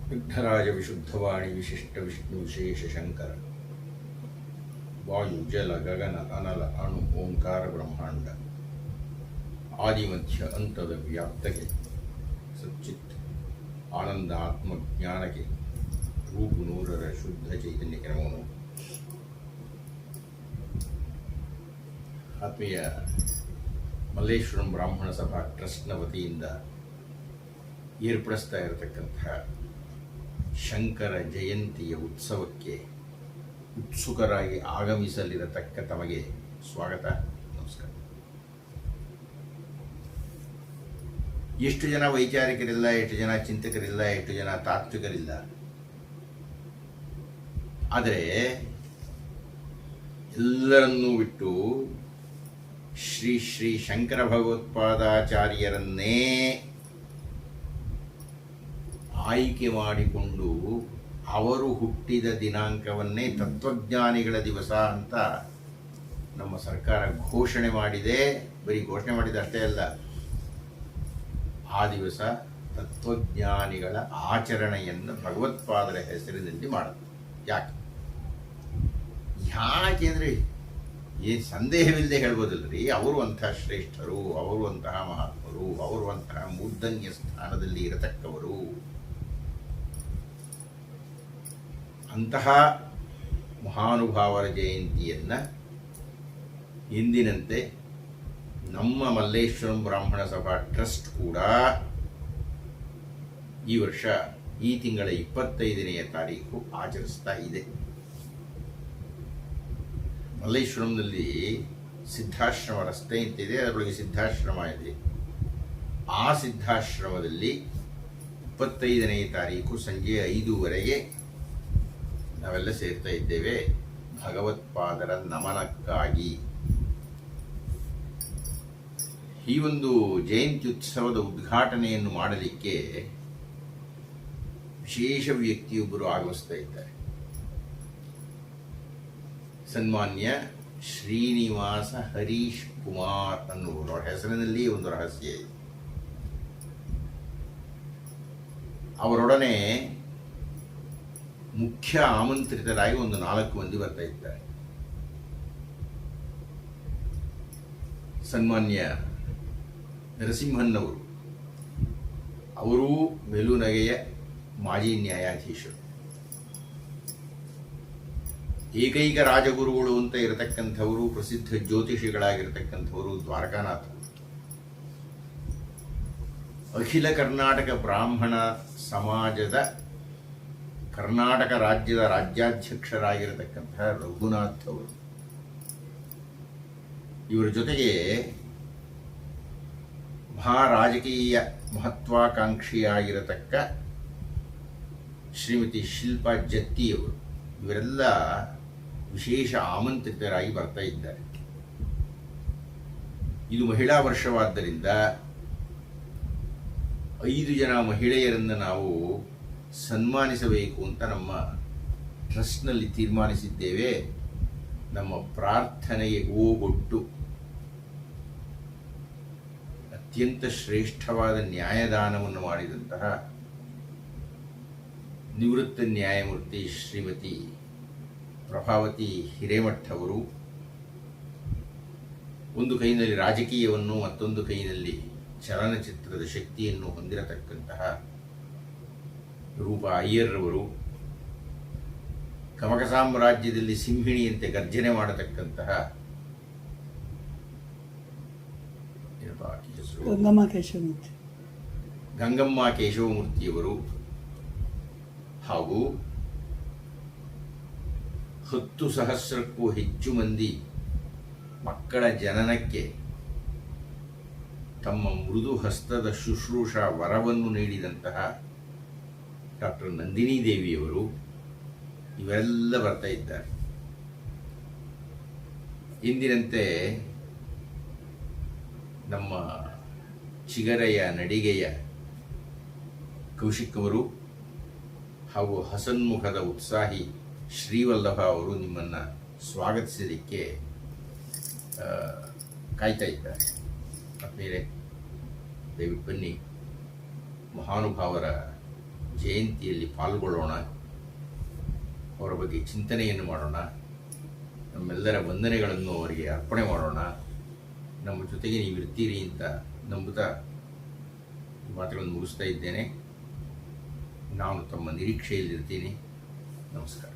ವಿಘ್ನರಾಜ ವಿಶುದ್ಧವಾಣಿ ವಿಶಿಷ್ಟ ವಿಷ್ಣು ವಿಶೇಷ ಶಂಕರ ವಾಯು ಜಲ ಗಗನ ಅನಲ ಅಣು ಓಂಕಾರ ಬ್ರಹ್ಮಾಂಡ ಆದಿಮಧ್ಯ ಅಂತದ ವ್ಯಾಪ್ತಗೆ ಸಚ್ಚಿತ್ ಆನಂದ ಆತ್ಮಜ್ಞಾನಕ್ಕೆ ರೂಪು ನೂರರ ಶುದ್ಧ ಚೈತನ್ಯಕ್ಕೆ ನಮೋ. ಆತ್ಮೀಯ ಮಲ್ಲೇಶ್ವರಂ ಬ್ರಾಹ್ಮಣ ಸಭಾ ಟ್ರಸ್ಟ್ನ ವತಿಯಿಂದ ಏರ್ಪಡಿಸ್ತಾ ಇರತಕ್ಕಂತಹ ಶಂಕರ ಜಯಂತಿಯ ಉತ್ಸವಕ್ಕೆ ಉತ್ಸುಕರಾಗಿ ಆಗಮಿಸಲಿರತಕ್ಕ ತಮಗೆ ಸ್ವಾಗತ, ನಮಸ್ಕಾರ. ಎಷ್ಟು ಜನ ವೈಚಾರಿಕರಿಲ್ಲ, ಎಷ್ಟು ಜನ ಚಿಂತಕರಿಲ್ಲ, ಎಷ್ಟು ಜನ ತಾತ್ವಿಕರಿಲ್ಲ. ಆದರೆ ಎಲ್ಲರನ್ನೂ ಬಿಟ್ಟು ಶ್ರೀ ಶ್ರೀ ಶಂಕರ ಭಗವತ್ಪಾದಾಚಾರ್ಯರನ್ನೇ ಆಯ್ಕೆ ಮಾಡಿಕೊಂಡು ಅವರು ಹುಟ್ಟಿದ ದಿನಾಂಕವನ್ನೇ ತತ್ವಜ್ಞಾನಿಗಳ ದಿವಸ ಅಂತ ನಮ್ಮ ಸರ್ಕಾರ ಘೋಷಣೆ ಮಾಡಿದೆ. ಬರೀ ಘೋಷಣೆ ಮಾಡಿದ ಅಷ್ಟೇ ಅಲ್ಲ, ಆ ದಿವಸ ತತ್ವಜ್ಞಾನಿಗಳ ಆಚರಣೆಯನ್ನು ಭಗವತ್ಪಾದರ ಹೆಸರಿನಲ್ಲಿ ಮಾಡುತ್ತೆ. ಯಾಕೆಂದರೆ ಏನು ಸಂದೇಹವಿಲ್ಲದೆ ಹೇಳ್ಬೋದಲ್ರಿ, ಅವರು ಅಂತಹ ಶ್ರೇಷ್ಠರು, ಅವರು ಅಂತಹ ಮಹಾತ್ಮರು, ಅವರು ಅಂತಹ ಮೂರ್ಧನ್ಯ ಸ್ಥಾನದಲ್ಲಿ ಇರತಕ್ಕವರು. ಅಂತಹ ಮಹಾನುಭಾವರ ಜಯಂತಿಯನ್ನು ಎಂದಿನಂತೆ ನಮ್ಮ ಮಲ್ಲೇಶ್ವರಂ ಬ್ರಾಹ್ಮಣ ಸಭಾ ಟ್ರಸ್ಟ್ ಕೂಡ ಈ ವರ್ಷ ಈ ತಿಂಗಳ 25ನೇ ತಾರೀಕು ಆಚರಿಸ್ತಾ ಇದೆ. ಮಲ್ಲೇಶ್ವರಂನಲ್ಲಿ ಸಿದ್ಧಾಶ್ರಮ ರಸ್ತೆ ಅಂತಿದೆ, ಅದರೊಳಗೆ ಸಿದ್ಧಾಶ್ರಮ ಇದೆ. ಆ ಸಿದ್ಧಾಶ್ರಮದಲ್ಲಿ 25ನೇ ತಾರೀಕು ಸಂಜೆ 5:00 ನಾವೆಲ್ಲ ಸೇರ್ತಾ ಇದ್ದೇವೆ ಭಗವತ್ಪಾದರ ನಮನಕ್ಕಾಗಿ. ಈ ಒಂದು ಜಯಂತಿ ಉತ್ಸವದ ಉದ್ಘಾಟನೆಯನ್ನು ಮಾಡಲಿಕ್ಕೆ ವಿಶೇಷ ವ್ಯಕ್ತಿಯೊಬ್ಬರು ಆಗಮಿಸ್ತಾ ಇದ್ದಾರೆ. ಸನ್ಮಾನ್ಯ ಶ್ರೀನಿವಾಸ ಹರೀಶ್ ಕುಮಾರ್ ಅನ್ನುವರು. ಅವರ ಹೆಸರಿನಲ್ಲಿ ಒಂದು ರಹಸ್ಯ ಇದೆ. ಅವರೊಡನೆ ಮುಖ್ಯ ಆಮಂತ್ರಿತರಾಗಿ ಒಂದು 4 ಮಂದಿ ಬರ್ತಾ ಇದ್ದಾರೆ. ಸನ್ಮಾನ್ಯ ನರಸಿಂಹನ್ನವರು, ಅವರು ಮೆಲುನಗೆಯ ಮಾಜಿ ನ್ಯಾಯಾಧೀಶರು. ಏಕೈಕ ರಾಜಗುರುಗಳು ಅಂತ ಇರತಕ್ಕಂಥವರು, ಪ್ರಸಿದ್ಧ ಜ್ಯೋತಿಷಿಗಳಾಗಿರ್ತಕ್ಕಂಥವರು ದ್ವಾರಕಾನಾಥ್. ಅಖಿಲ ಕರ್ನಾಟಕ ಬ್ರಾಹ್ಮಣ ಸಮಾಜದ ಕರ್ನಾಟಕ ರಾಜ್ಯದ ರಾಜ್ಯಾಧ್ಯಕ್ಷರಾಗಿರತಕ್ಕಂತಹ ರಘುನಾಥ್ ಅವರು. ಇವರ ಜೊತೆಗೆ ರಾಜಕೀಯ ಮಹತ್ವಾಕಾಂಕ್ಷಿಯಾಗಿರತಕ್ಕ ಶ್ರೀಮತಿ ಶಿಲ್ಪಾ ಜತ್ತಿಯವರು. ಇವರೆಲ್ಲ ವಿಶೇಷ ಆಮಂತ್ರಿತರಾಗಿ ಬರ್ತಾ ಇದ್ದಾರೆ. ಇದು ಮಹಿಳಾ ವರ್ಷವಾದ್ದರಿಂದ 5 ಜನ ಮಹಿಳೆಯರನ್ನು ನಾವು ಸನ್ಮಾನಿಸಬೇಕು ಅಂತ ನಮ್ಮ ಟ್ರಸ್ಟ್ನಲ್ಲಿ ತೀರ್ಮಾನಿಸಿದ್ದೇವೆ. ನಮ್ಮ ಪ್ರಾರ್ಥನೆಗೆ ಓಗೊಟ್ಟು ಅತ್ಯಂತ ಶ್ರೇಷ್ಠವಾದ ನ್ಯಾಯದಾನವನ್ನು ಮಾಡಿದಂತಹ ನಿವೃತ್ತ ನ್ಯಾಯಮೂರ್ತಿ ಶ್ರೀಮತಿ ಪ್ರಭಾವತಿ ಹಿರೇಮಠ್ ಅವರು, ಒಂದು ಕೈನಲ್ಲಿ ರಾಜಕೀಯವನ್ನು ಮತ್ತೊಂದು ಕೈನಲ್ಲಿ ಚಲನಚಿತ್ರದ ಶಕ್ತಿಯನ್ನು ಹೊಂದಿರತಕ್ಕಂತಹ ರೂಪಾ ಅಯ್ಯರ್ರವರು, ಕಮಕ ಸಾಮ್ರಾಜ್ಯದಲ್ಲಿ ಸಿಂಹಿಣಿಯಂತೆ ಗರ್ಜನೆ ಮಾಡತಕ್ಕಂತಹ ಗಂಗಮ್ಮ ಕೇಶವಮೂರ್ತಿಯವರು, ಹಾಗೂ 10,000ಕ್ಕೂ ಹೆಚ್ಚು ಮಂದಿ ಮಕ್ಕಳ ಜನನಕ್ಕೆ ತಮ್ಮ ಮೃದು ಹಸ್ತದ ಶುಶ್ರೂಷಾ ವರವನ್ನು ನೀಡಿದಂತಹ ಡಾಕ್ಟರ್ ನಂದಿನಿ ದೇವಿಯವರು ಇವೆಲ್ಲ ಬರ್ತಾ ಇದ್ದಾರೆ. ಇಂದಿನಂತೆ ನಮ್ಮ ಚಿಗರೆಯ ನಡಿಗೆಯ ಕೌಶಿಕ್ ಅವರು ಹಾಗೂ ಹಸನ್ಮುಖದ ಉತ್ಸಾಹಿ ಶ್ರೀವಲ್ಲಭ ಅವರು ನಿಮ್ಮನ್ನು ಸ್ವಾಗತಿಸಲಿಕ್ಕೆ ಕಾಯ್ತಾ ಇದ್ದಾರೆ. ಆದಮೇಲೆ ದಯವಿಟ್ಟು ಬನ್ನಿ, ಮಹಾನುಭಾವರ ಜಯಂತಿಯಲ್ಲಿ ಪಾಲ್ಗೊಳ್ಳೋಣ, ಅವರ ಬಗ್ಗೆ ಚಿಂತನೆಯನ್ನು ಮಾಡೋಣ, ನಮ್ಮೆಲ್ಲರ ವಂದನೆಗಳನ್ನು ಅವರಿಗೆ ಅರ್ಪಣೆ ಮಾಡೋಣ. ನಮ್ಮ ಜೊತೆಗೆ ನೀವಿರ್ತೀರಿ ಅಂತ ನಂಬುತ್ತಾ ಈ ಮಾತುಗಳನ್ನು ಮುಗಿಸ್ತಾ ಇದ್ದೇನೆ. ನಾನು ತಮ್ಮ ನಿರೀಕ್ಷೆಯಲ್ಲಿರ್ತೀನಿ. ನಮಸ್ಕಾರ.